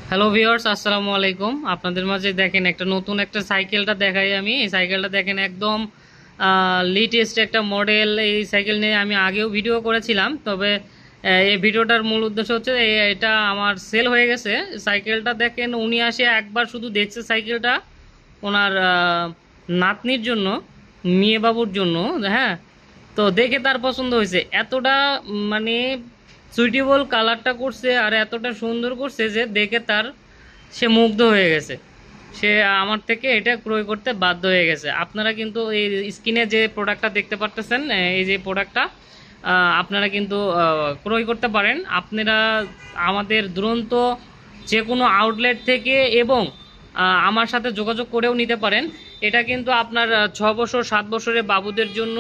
Hello viewers, আসসালামু আলাইকুম। আপনাদের মাঝে দেখেন একটা নতুন একটা সাইকেলটা দেখাই আমি। এই সাইকেলটা দেখেন একদম লেটেস্ট একটা মডেল। এই সাইকেল নিয়ে আমি আগেও ভিডিও করেছিলাম, তবে এই ভিডিওটার মূল উদ্দেশ্য হচ্ছে এটা আমার সেল হয়ে গেছে। সাইকেলটা দেখেন, উনি আসে একবার শুধু দেখছে সাইকেলটা ওনার নাতনির জন্য, মেয়ে বাবুর জন্য। হ্যাঁ, তো দেখে তার পছন্দ হয়েছে। এতটা মানে সুইটেবল কালারটা করছে আর এতটা সুন্দর করছে যে দেখে তার সে মুগ্ধ হয়ে গেছে। সে আমার থেকে এটা ক্রয় করতে বাধ্য হয়ে গেছে। আপনারা কিন্তু এই স্ক্রিনে যে প্রোডাক্টটা দেখতে পারতেছেন, এই যে প্রোডাক্টটা আপনারা কিন্তু ক্রয় করতে পারেন। আপনারা আমাদের দুরন্ত যে কোনো আউটলেট থেকে এবং আমার সাথে যোগাযোগ করেও নিতে পারেন। এটা কিন্তু আপনার 6 বছর 7 বছরের বাবুদের জন্য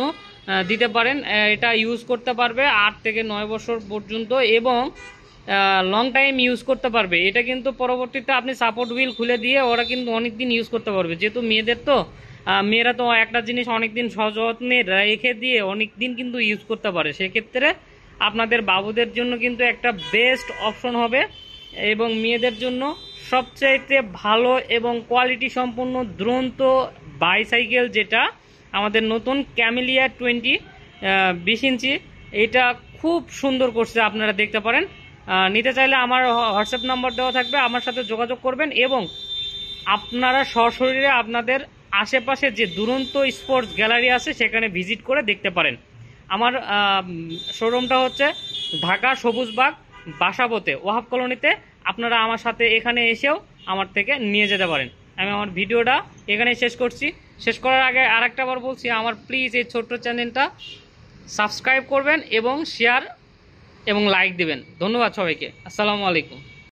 দিতে পারেন। এটা ইউজ করতে পারবে 8 থেকে 9 বছর পর্যন্ত এবং লং টাইম ইউজ করতে পারবে। এটা কিন্তু পরবর্তীতে আপনি সাপোর্ট হুইল খুলে দিয়ে ওরা কিন্তু অনেক দিন ইউজ করতে পারবে। যেহেতু মেয়েদের তো মেয়েরা তো একটা জিনিস অনেক দিন সযত্নে রেখে দিয়ে অনেক দিন কিন্তু ইউজ করতে পারে। সেক্ষেত্রে আপনাদের বাবুদের জন্য কিন্তু একটা বেস্ট অপশন হবে এবং মেয়েদের জন্য সবচাইতে ভালো এবং কোয়ালিটি সম্পন্ন দুরন্ত বাইসাইকেল, যেটা আমাদের নতুন ক্যামেলিয়া 20 ইঞ্চি। এটা খুব সুন্দর করছে, আপনারা দেখতে পারেন। নিতে চাইলে আমার হোয়াটসঅ্যাপ নাম্বার দেওয়া থাকবে, আমার সাথে যোগাযোগ করবেন এবং আপনারা সশরীরে আপনাদের আশেপাশে যে দুরন্ত স্পোর্টস গ্যালারি আছে সেখানে ভিজিট করে দেখতে পারেন। আমার শোরুমটা হচ্ছে ঢাকা সবুজবাগ বাসাবোতে ওয়াহাব কলোনিতে। আপনারা আমার সাথে এখানে এসেও আমার থেকে নিয়ে যেতে পারেন। আমি আমার ভিডিওটা এখানে শেষ করছি। শেষ করার আগে আরেকটা বার বলছি, আমার প্লিজ এই ছোট্ট চ্যানেলটা সাবস্ক্রাইব করবেন এবং শেয়ার এবং লাইক দিবেন। ধন্যবাদ সবাইকে। আসসালামু আলাইকুম।